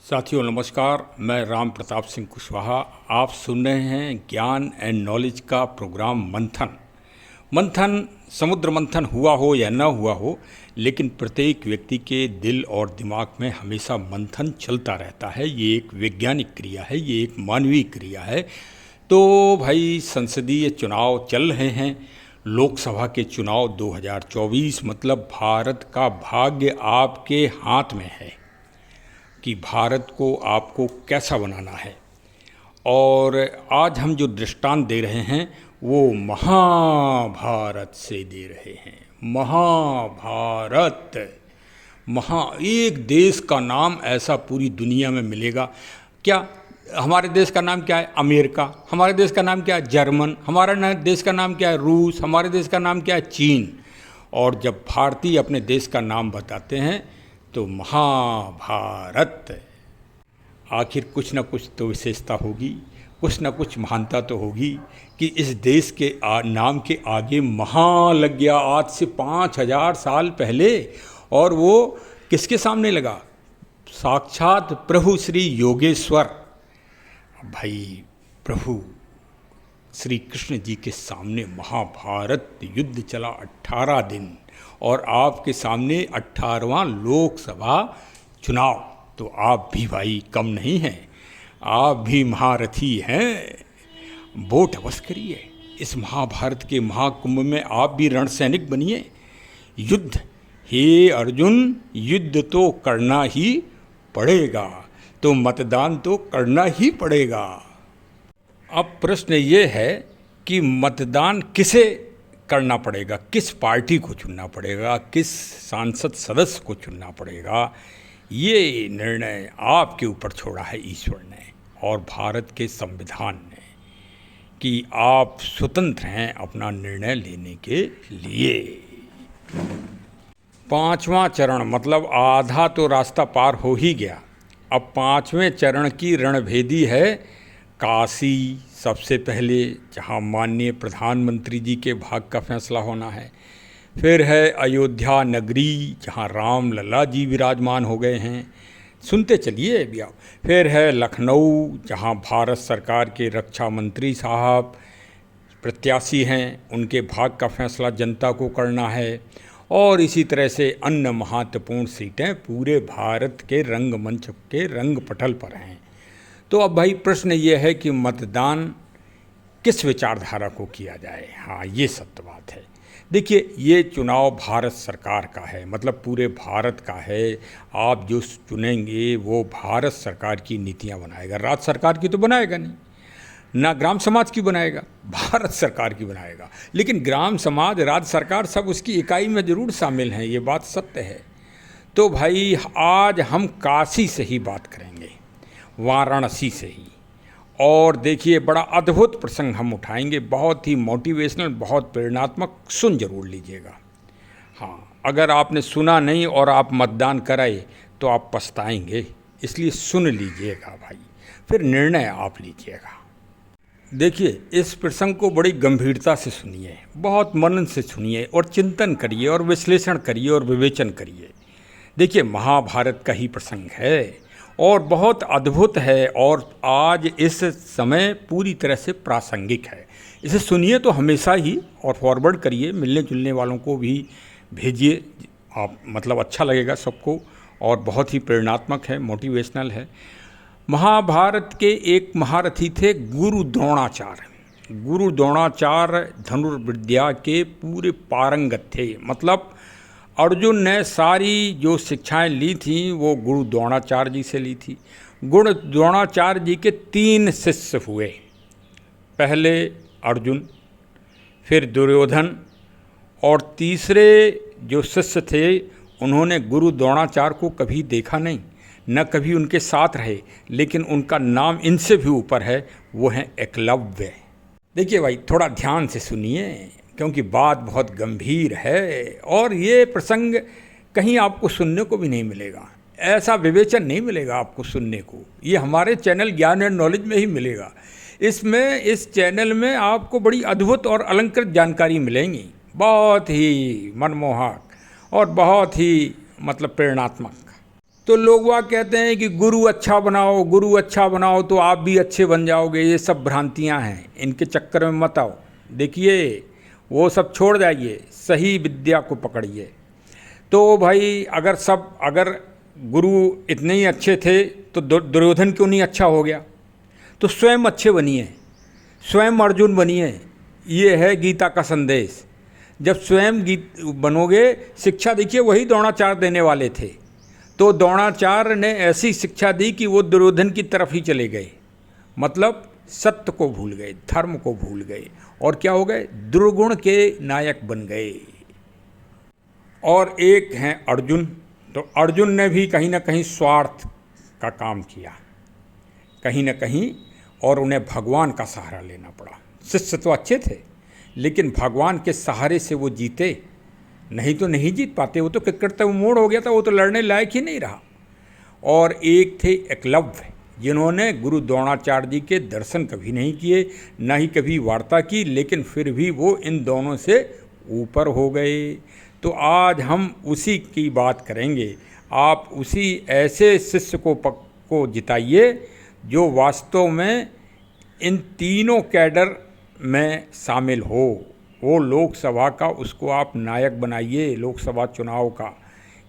साथियों नमस्कार, मैं राम प्रताप सिंह कुशवाहा। आप सुन रहे हैं ज्ञान एंड नॉलेज का प्रोग्राम मंथन। मंथन समुद्र मंथन हुआ हो या न हुआ हो, लेकिन प्रत्येक व्यक्ति के दिल और दिमाग में हमेशा मंथन चलता रहता है। ये एक वैज्ञानिक क्रिया है, ये एक मानवीय क्रिया है। तो भाई संसदीय चुनाव चल रहे हैं, लोकसभा के चुनाव 2024, मतलब भारत का भाग्य आपके हाथ में है कि भारत को आपको कैसा बनाना है। और आज हम जो दृष्टांत दे रहे हैं वो महाभारत से दे रहे हैं। महाभारत, एक देश का नाम ऐसा पूरी दुनिया में मिलेगा क्या? हमारे देश का नाम क्या है? अमेरिका। हमारे देश का नाम क्या है? जर्मन। हमारे देश का नाम क्या है? रूस। हमारे देश का नाम क्या है? चीन। और जब भारतीय अपने देश का नाम बताते हैं तो महाभारत। आखिर कुछ न कुछ तो विशेषता होगी, कुछ न कुछ महानता तो होगी कि इस देश के नाम के आगे महा लग गया आज से 5000 साल पहले। और वो किसके सामने लगा? साक्षात प्रभु श्री योगेश्वर। भाई प्रभु श्री कृष्ण जी के सामने महाभारत युद्ध चला 18 दिन, और आपके सामने 18वां लोकसभा चुनाव। तो आप भी भाई कम नहीं हैं, आप भी महारथी हैं। वोट अवश्य करिए। इस महाभारत के महाकुंभ में आप भी रणसैनिक बनिए। युद्ध, हे अर्जुन, युद्ध तो करना ही पड़ेगा, तो मतदान तो करना ही पड़ेगा। अब प्रश्न ये है कि मतदान किसे करना पड़ेगा, किस पार्टी को चुनना पड़ेगा, किस सांसद सदस्य को चुनना पड़ेगा। ये निर्णय आपके ऊपर छोड़ा है ईश्वर ने और भारत के संविधान ने कि आप स्वतंत्र हैं अपना निर्णय लेने के लिए। 5वां चरण, मतलब आधा तो रास्ता पार हो ही गया। अब 5वें चरण की रणभेदी है काशी सबसे पहले, जहाँ माननीय प्रधानमंत्री जी के भाग्य का फैसला होना है। फिर है अयोध्या नगरी, जहाँ राम लला जी विराजमान हो गए हैं। सुनते चलिए भी आप। फिर है लखनऊ, जहाँ भारत सरकार के रक्षा मंत्री साहब प्रत्याशी हैं, उनके भाग्य का फैसला जनता को करना है। और इसी तरह से अन्य महत्वपूर्ण सीटें पूरे भारत के रंगमंच के रंग पटल पर हैं। तो अब भाई प्रश्न ये है कि मतदान किस विचारधारा को किया जाए। हाँ, ये सत्य बात है। देखिए, ये चुनाव भारत सरकार का है, मतलब पूरे भारत का है। आप जो चुनेंगे वो भारत सरकार की नीतियाँ बनाएगा, राज्य सरकार की तो बनाएगा नहीं, ना ग्राम समाज की बनाएगा, भारत सरकार की बनाएगा। लेकिन ग्राम समाज, राज्य सरकार सब उसकी इकाई में ज़रूर शामिल हैं, ये बात सत्य है। तो भाई आज हम काशी से ही बात करेंगे, वाराणसी से ही। और देखिए, बड़ा अद्भुत प्रसंग हम उठाएंगे, बहुत ही मोटिवेशनल, बहुत प्रेरणात्मक। सुन जरूर लीजिएगा। हाँ, अगर आपने सुना नहीं और आप मतदान कराए तो आप पछताएंगे, इसलिए सुन लीजिएगा भाई, फिर निर्णय आप लीजिएगा। देखिए, इस प्रसंग को बड़ी गंभीरता से सुनिए, बहुत मनन से सुनिए और चिंतन करिए और विश्लेषण करिए और विवेचन करिए। देखिए, महाभारत का ही प्रसंग है और बहुत अद्भुत है और आज इस समय पूरी तरह से प्रासंगिक है। इसे सुनिए तो हमेशा ही, और फॉरवर्ड करिए, मिलने जुलने वालों को भी भेजिए। आप मतलब अच्छा लगेगा सबको, और बहुत ही प्रेरणात्मक है, मोटिवेशनल है। महाभारत के एक महारथी थे गुरु द्रोणाचार्य। गुरु द्रोणाचार्य धनुर्विद्या के पूरे पारंगत थे, मतलब अर्जुन ने सारी जो शिक्षाएं ली थीं वो गुरु द्रोणाचार्य जी से ली थी। गुरु द्रोणाचार्य जी के 3 शिष्य हुए, पहले अर्जुन, फिर दुर्योधन, और तीसरे जो शिष्य थे उन्होंने गुरु द्रोणाचार्य को कभी देखा नहीं, न कभी उनके साथ रहे, लेकिन उनका नाम इनसे भी ऊपर है, वो हैं एकलव्य। देखिए भाई, थोड़ा ध्यान से सुनिए क्योंकि बात बहुत गंभीर है और ये प्रसंग कहीं आपको सुनने को भी नहीं मिलेगा, ऐसा विवेचन नहीं मिलेगा आपको सुनने को। ये हमारे चैनल ज्ञान एंड नॉलेज में ही मिलेगा। इस चैनल में आपको बड़ी अद्भुत और अलंकृत जानकारी मिलेंगी, बहुत ही मनमोहक और बहुत ही मतलब प्रेरणात्मक। तो लोग वह कहते हैं कि गुरु अच्छा बनाओ, गुरु अच्छा बनाओ तो आप भी अच्छे बन जाओगे। ये सब भ्रांतियां हैं, इनके चक्कर में मत आओ। देखिए, वो सब छोड़ जाइए, सही विद्या को पकड़िए। तो भाई अगर गुरु इतने ही अच्छे थे तो दुर्योधन क्यों नहीं अच्छा हो गया? तो स्वयं अच्छे बनिए, स्वयं अर्जुन बनिए। ये है गीता का संदेश। जब स्वयं बनोगे, शिक्षा देखिए वही द्रोणाचार्य देने वाले थे, तो द्रोणाचार्य ने ऐसी शिक्षा दी कि वो दुर्योधन की तरफ ही चले गए। मतलब सत्य को भूल गए, धर्म को भूल गए, और क्या हो गए? दुर्गुण के नायक बन गए। और एक हैं अर्जुन, तो अर्जुन ने भी कहीं ना कहीं स्वार्थ का काम किया, कहीं ना कहीं, और उन्हें भगवान का सहारा लेना पड़ा। शिष्य तो अच्छे थे, लेकिन भगवान के सहारे से वो जीते, नहीं तो नहीं जीत पाते। वो तो किक्करता मोड़ हो गया था, वो तो लड़ने लायक ही नहीं रहा। और एक थे एकलव्य, जिन्होंने गुरु द्रोणाचार्य जी के दर्शन कभी नहीं किए, ना ही कभी वार्ता की, लेकिन फिर भी वो इन दोनों से ऊपर हो गए। तो आज हम उसी की बात करेंगे। आप उसी ऐसे शिष्य को जिताइए जो वास्तव में इन तीनों कैडर में शामिल हो। वो लोकसभा का, उसको आप नायक बनाइए, लोकसभा चुनाव का,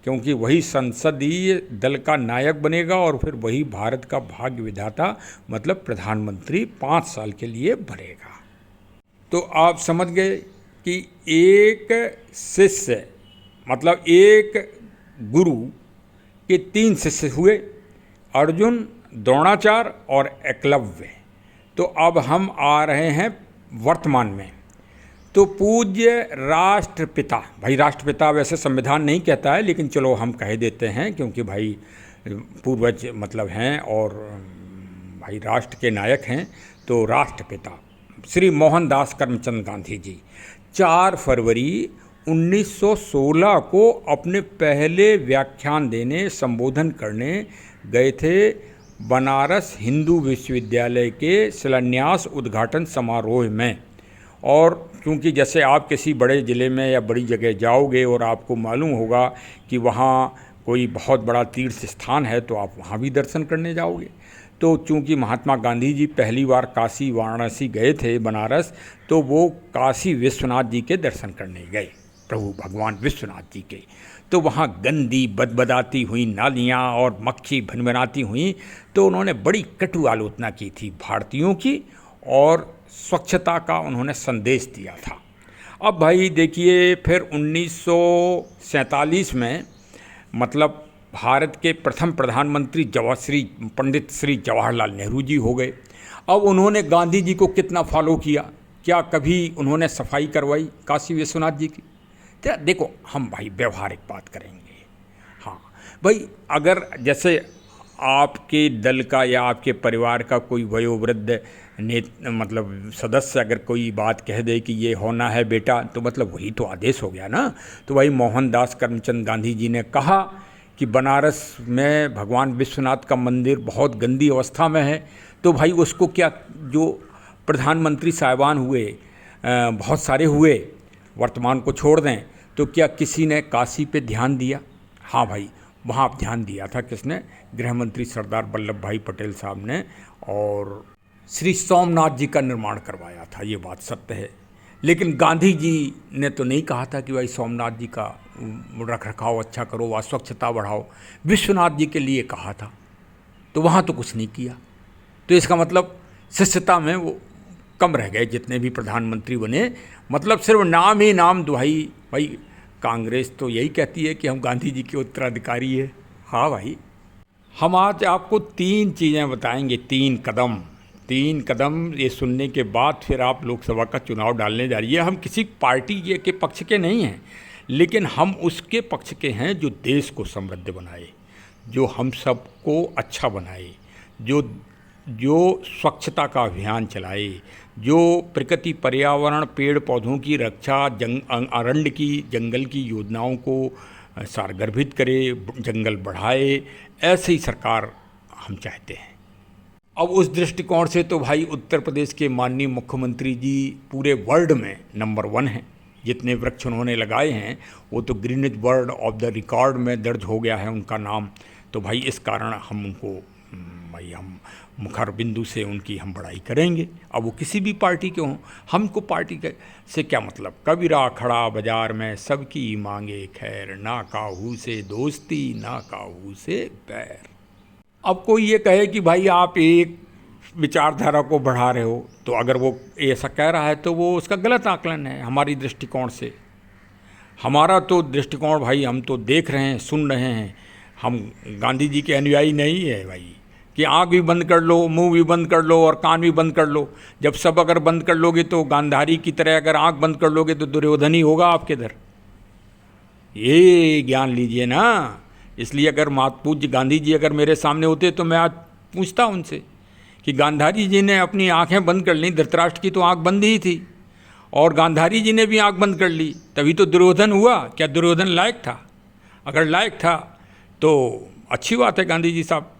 क्योंकि वही संसदीय दल का नायक बनेगा और फिर वही भारत का भाग्य विधाता मतलब प्रधानमंत्री 5 साल के लिए बनेगा। तो आप समझ गए कि एक शिष्य मतलब एक गुरु के 3 शिष्य हुए, अर्जुन, द्रोणाचार्य और एकलव्य। तो अब हम आ रहे हैं वर्तमान में। तो पूज्य राष्ट्रपिता, भाई राष्ट्रपिता वैसे संविधान नहीं कहता है, लेकिन चलो हम कह देते हैं, क्योंकि भाई पूर्वज मतलब हैं और भाई राष्ट्र के नायक हैं। तो राष्ट्रपिता श्री मोहनदास करमचंद गांधी जी 4 फरवरी 1916 को अपने पहले व्याख्यान देने, संबोधन करने गए थे बनारस हिंदू विश्वविद्यालय के शिलान्यास उद्घाटन समारोह में। और क्योंकि जैसे आप किसी बड़े ज़िले में या बड़ी जगह जाओगे और आपको मालूम होगा कि वहाँ कोई बहुत बड़ा तीर्थ स्थान है, तो आप वहाँ भी दर्शन करने जाओगे। तो चूँकि महात्मा गांधी जी पहली बार काशी वाराणसी गए थे बनारस, तो वो काशी विश्वनाथ जी के दर्शन करने गए, प्रभु भगवान विश्वनाथ जी के। तो वहाँ गंदी बदबदाती हुई नालियाँ और मक्खी भनभनाती हुई, तो उन्होंने बड़ी कटु आलोचना की थी भारतीयों की, और स्वच्छता का उन्होंने संदेश दिया था। अब भाई देखिए, फिर 1947 में मतलब भारत के प्रथम प्रधानमंत्री पंडित श्री जवाहरलाल नेहरू जी हो गए। अब उन्होंने गांधी जी को कितना फॉलो किया? क्या कभी उन्होंने सफाई करवाई काशी विश्वनाथ जी की? तो देखो, हम भाई व्यवहारिक बात करेंगे। हाँ भाई, अगर जैसे आपके दल का या आपके परिवार का कोई वयोवृद्ध मतलब सदस्य अगर कोई बात कह दे कि ये होना है बेटा, तो मतलब वही तो आदेश हो गया ना। तो भाई मोहनदास करमचंद गांधी जी ने कहा कि बनारस में भगवान विश्वनाथ का मंदिर बहुत गंदी अवस्था में है, तो भाई उसको क्या, जो प्रधानमंत्री साहिबान हुए, बहुत सारे हुए, वर्तमान को छोड़ दें, तो क्या किसी ने काशी पे ध्यान दिया? हाँ भाई, वहाँ ध्यान दिया था। किसने? गृह मंत्री सरदार वल्लभ भाई पटेल साहब ने, और श्री सोमनाथ जी का निर्माण करवाया था, ये बात सत्य है। लेकिन गांधी जी ने तो नहीं कहा था कि भाई सोमनाथ जी का रख रखाव अच्छा करो व स्वच्छता बढ़ाओ, विश्वनाथ जी के लिए कहा था। तो वहाँ तो कुछ नहीं किया। तो इसका मतलब शिष्यता में वो कम रह गए, जितने भी प्रधानमंत्री बने, मतलब सिर्फ नाम ही नाम दुहाई। भाई कांग्रेस तो यही कहती है कि हम गांधी जी के उत्तराधिकारी है। हाँ भाई, हम आज आपको 3 चीज़ें बताएंगे, 3 कदम ये सुनने के बाद फिर आप लोकसभा का चुनाव डालने जा रही है। हम किसी पार्टी के पक्ष के नहीं हैं, लेकिन हम उसके पक्ष के हैं जो देश को समृद्ध बनाए, जो हम सबको अच्छा बनाए, जो स्वच्छता का अभियान चलाए, जो प्रकृति पर्यावरण पेड़ पौधों की रक्षा, अरण्य की, जंगल की योजनाओं को सारगर्भित करे, जंगल बढ़ाए, ऐसे ही सरकार हम चाहते हैं। अब उस दृष्टिकोण से तो भाई उत्तर प्रदेश के माननीय मुख्यमंत्री जी पूरे वर्ल्ड में नंबर 1 हैं। जितने वृक्ष उन्होंने लगाए हैं वो तो Greenidge world of the record में दर्ज हो गया है उनका नाम। तो भाई इस कारण हम उनको भाई हम मुखर बिंदु से उनकी हम बड़ाई करेंगे। अब वो किसी भी पार्टी के हों, हमको पार्टी के से क्या मतलब। कबीरा खड़ा बाजार में सबकी मांगे खैर, ना काहू से दोस्ती ना काहू से बैर। अब कोई ये कहे कि भाई आप एक विचारधारा को बढ़ा रहे हो, तो अगर वो ऐसा कह रहा है तो वो उसका गलत आकलन है हमारी दृष्टिकोण से। हमारा तो दृष्टिकोण भाई हम तो देख रहे हैं, सुन रहे हैं। हम गांधी जी के अनुयायी नहीं है भाई कि आँख भी बंद कर लो, मुंह भी बंद कर लो और कान भी बंद कर लो। जब सब अगर बंद कर लोगे तो गांधारी की तरह अगर आँख बंद कर लोगे तो दुर्योधन ही होगा आपके इधर। ये ज्ञान लीजिए ना। इसलिए अगर पूज्य गांधी जी अगर मेरे सामने होते तो मैं आज पूछता उनसे कि गांधारी जी ने अपनी आँखें बंद कर ली, धृतराष्ट्र की तो आँख बंद ही थी, और गांधारी जी ने भी आँख बंद कर ली, तभी तो दुर्योधन हुआ। क्या दुर्योधन लायक था? अगर लायक था तो अच्छी बात है गांधी जी साहब,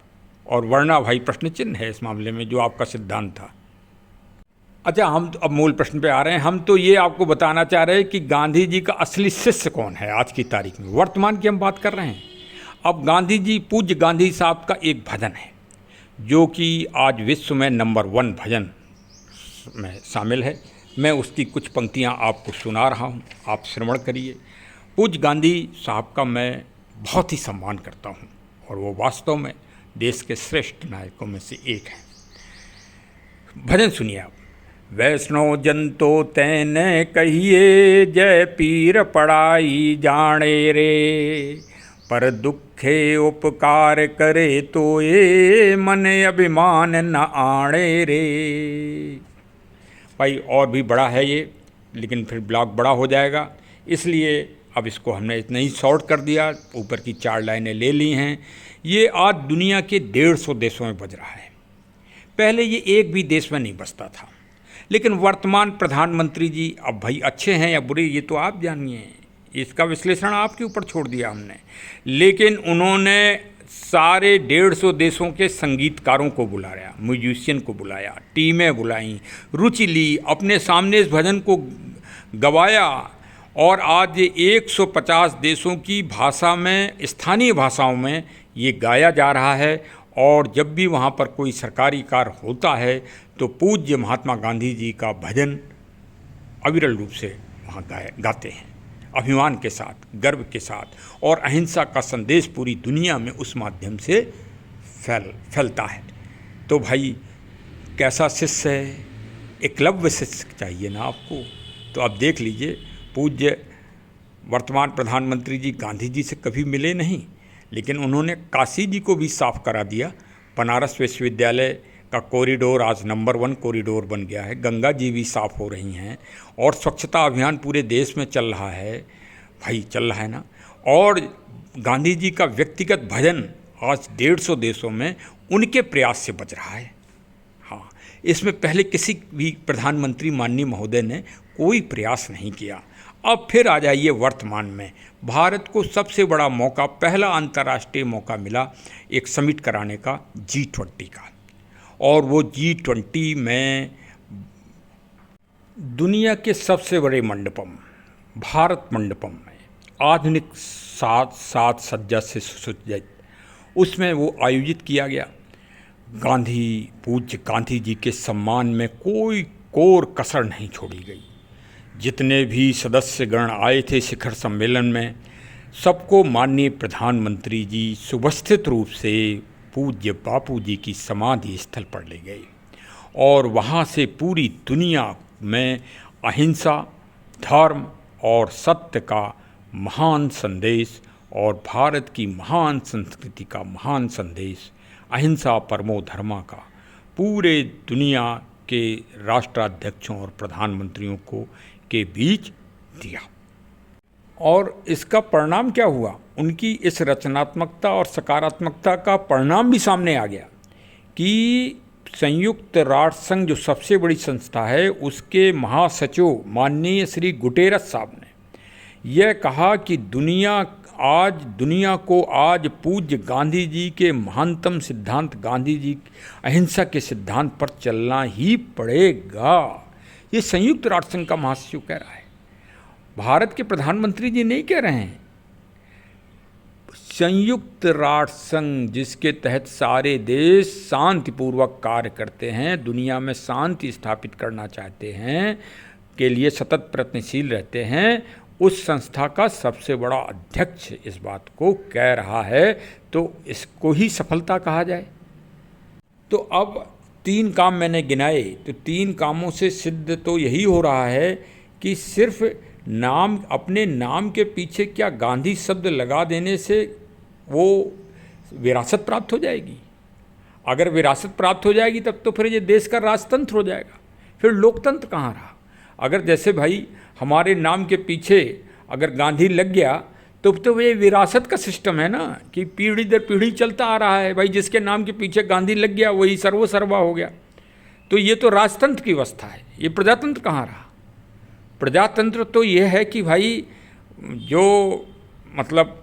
और वरना भाई प्रश्न चिन्ह है इस मामले में जो आपका सिद्धांत था। अच्छा, हम तो अब मूल प्रश्न पे आ रहे हैं। हम तो ये आपको बताना चाह रहे हैं कि गांधी जी का असली शिष्य कौन है आज की तारीख में, वर्तमान की हम बात कर रहे हैं। अब गांधी जी, पूज्य गांधी साहब का एक भजन है जो कि आज विश्व में नंबर 1 भजन में शामिल है। मैं उसकी कुछ पंक्तियां आपको सुना रहा हूं, आप श्रवण करिए। पूज्य गांधी साहब का मैं बहुत ही सम्मान करता हूं और वो वास्तव में देश के श्रेष्ठ नायकों में से एक हैं। भजन सुनिए आप। वैष्णव जन तो तैने कहिए, जय पीर पड़ाई जाने रे, पर दुखे उपकार करे तो ये मन अभिमान न आणे रे। भाई और भी बड़ा है ये, लेकिन फिर ब्लॉग बड़ा हो जाएगा, इसलिए अब इसको हमने इतना ही शॉर्ट कर दिया। ऊपर की 4 लाइनें ले ली हैं। ये आज दुनिया के 150 देशों में बज रहा है। पहले ये एक भी देश में नहीं बजता था। लेकिन वर्तमान प्रधानमंत्री जी अब भाई अच्छे हैं या बुरे ये तो आप जानिए, इसका विश्लेषण आपके ऊपर छोड़ दिया हमने। लेकिन उन्होंने सारे 150 देशों के संगीतकारों को बुलाया, म्यूजिशियन को बुलाया, टीमें बुलाई, रुचि ली, अपने सामने इस भजन को गवाया, और आज ये 150 देशों की भाषा में, स्थानीय भाषाओं में ये गाया जा रहा है। और जब भी वहाँ पर कोई सरकारी कार्य होता है तो पूज्य महात्मा गांधी जी का भजन अविरल रूप से वहाँ गाते हैं, अभिमान के साथ, गर्व के साथ, और अहिंसा का संदेश पूरी दुनिया में उस माध्यम से फैलता है। तो भाई कैसा शिष्य है, एकलव्य शिष्य चाहिए ना आपको। तो अब देख लीजिए, पूज्य वर्तमान प्रधानमंत्री जी गांधी जी से कभी मिले नहीं, लेकिन उन्होंने काशी जी को भी साफ करा दिया। बनारस विश्वविद्यालय का कॉरिडोर आज नंबर 1 कॉरिडोर बन गया है। गंगा जी भी साफ हो रही हैं, और स्वच्छता अभियान पूरे देश में चल रहा है। भाई चल रहा है ना। और गांधी जी का व्यक्तिगत भजन आज 150 देशों में उनके प्रयास से बज रहा है। हाँ, इसमें पहले किसी भी प्रधानमंत्री माननीय महोदय ने कोई प्रयास नहीं किया। अब फिर आ जाइए वर्तमान में, भारत को सबसे बड़ा मौका, पहला अंतर्राष्ट्रीय मौका मिला एक समिट कराने का, G20 का। और वो G20 में दुनिया के सबसे बड़े मंडपम, भारत मंडपम में, आधुनिक साज सज्जा से सुसज्जित, उसमें वो आयोजित किया गया। पूज्य गांधी जी के सम्मान में कोई कोर कसर नहीं छोड़ी गई। जितने भी सदस्यगण आए थे शिखर सम्मेलन में, सबको माननीय प्रधानमंत्री जी सुव्यवस्थित रूप से पूज्य बापू जी की समाधि स्थल पर ले गए, और वहाँ से पूरी दुनिया में अहिंसा, धर्म और सत्य का महान संदेश, और भारत की महान संस्कृति का महान संदेश, अहिंसा परमो धर्मा का, पूरे दुनिया के राष्ट्राध्यक्षों और प्रधानमंत्रियों को के बीच दिया। और इसका परिणाम क्या हुआ? उनकी इस रचनात्मकता और सकारात्मकता का परिणाम भी सामने आ गया कि संयुक्त राष्ट्र संघ जो सबसे बड़ी संस्था है, उसके महासचिव माननीय श्री गुटेरस साहब ने यह कहा कि दुनिया को आज पूज्य गांधी जी के महानतम सिद्धांत, गांधी जी अहिंसा के सिद्धांत पर चलना ही पड़ेगा। ये संयुक्त राष्ट्र संघ का महासचिव कह रहा है, भारत के प्रधानमंत्री जी नहीं कह रहे हैं। संयुक्त राष्ट्र संघ, जिसके तहत सारे देश शांतिपूर्वक कार्य करते हैं, दुनिया में शांति स्थापित करना चाहते हैं, के लिए सतत प्रयत्नशील रहते हैं, उस संस्था का सबसे बड़ा अध्यक्ष इस बात को कह रहा है, तो इसको ही सफलता कहा जाए। तो अब 3 काम मैंने गिनाए, तो 3 कामों से सिद्ध तो यही हो रहा है कि सिर्फ नाम, अपने नाम के पीछे क्या गांधी शब्द लगा देने से वो विरासत प्राप्त हो जाएगी? अगर विरासत प्राप्त हो जाएगी तब तो फिर ये देश का राजतंत्र हो जाएगा, फिर लोकतंत्र कहाँ रहा? अगर जैसे भाई हमारे नाम के पीछे अगर गांधी लग गया तो ये विरासत का सिस्टम है ना, कि पीढ़ी दर पीढ़ी चलता आ रहा है, भाई जिसके नाम के पीछे गांधी लग गया वही सर्वसर्वा हो गया। तो ये तो राजतंत्र की अवस्था है, ये प्रजातंत्र कहाँ रहा? प्रजातंत्र तो ये है कि भाई जो मतलब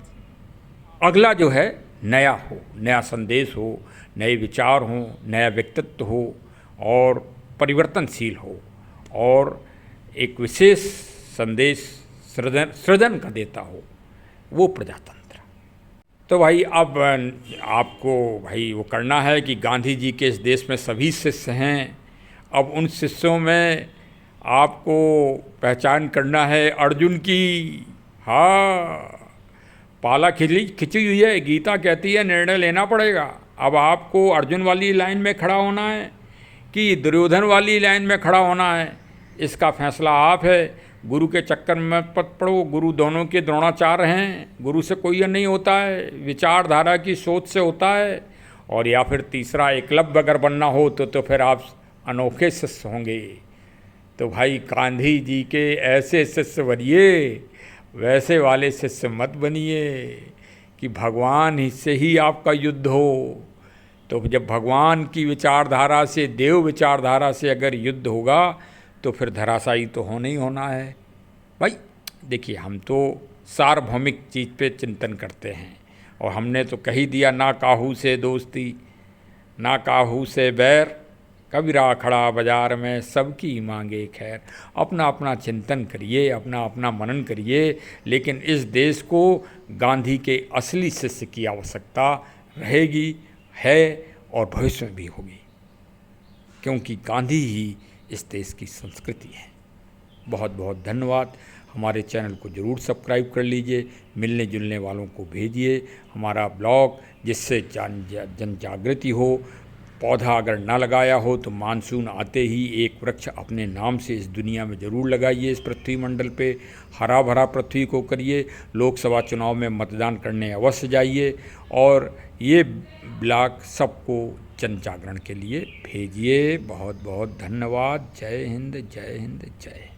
अगला जो है नया हो, नया संदेश हो, नए विचार हो, नया व्यक्तित्व हो और परिवर्तनशील हो और एक विशेष संदेश सृजन का देता हो, वो प्रजातंत्र। तो भाई अब आपको भाई वो करना है कि गांधी जी के इस देश में सभी शिष्य हैं, अब उन शिष्यों में आपको पहचान करना है अर्जुन की। हाँ, पाला खिंची हुई है, गीता कहती है निर्णय लेना पड़ेगा। अब आपको अर्जुन वाली लाइन में खड़ा होना है कि दुर्योधन वाली लाइन में खड़ा होना है, इसका फैसला आप है। गुरु के चक्कर में मत पड़ो, गुरु दोनों के द्रोणाचार्य हैं, गुरु से कोई नहीं होता है, विचारधारा की सोच से होता है। और या फिर तीसरा एकलव्य अगर बनना हो तो फिर आप अनोखे शिष्य होंगे। तो भाई गांधी जी के ऐसे शिष्य बनिए, वैसे वाले शिष्य मत बनिए कि भगवान ही से ही आपका युद्ध हो। तो जब भगवान की विचारधारा से, देव विचारधारा से अगर युद्ध होगा तो फिर धराशायी तो होना ही होना है। भाई देखिए, हम तो सार्वभौमिक चीज़ पे चिंतन करते हैं और हमने तो कह ही दिया, ना काहू से दोस्ती ना काहू से बैर, कबीरा खड़ा बाजार में सबकी मांगे खैर। अपना अपना चिंतन करिए, अपना अपना मनन करिए, लेकिन इस देश को गांधी के असली शिष्य की आवश्यकता रहेगी, है और भविष्य में भी होगी, क्योंकि गांधी ही इस देश की संस्कृति है। बहुत बहुत धन्यवाद। हमारे चैनल को ज़रूर सब्सक्राइब कर लीजिए, मिलने जुलने वालों को भेजिए हमारा ब्लॉग, जिससे जन जागृति हो। पौधा अगर ना लगाया हो तो मानसून आते ही एक वृक्ष अपने नाम से इस दुनिया में ज़रूर लगाइए। इस पृथ्वी मंडल पे हरा भरा पृथ्वी को करिए। लोकसभा चुनाव में मतदान करने अवश्य जाइए और ये ब्लॉग सबको जन जागरण के लिए भेजिए। बहुत बहुत धन्यवाद। जय हिंद, जय हिंद, जय।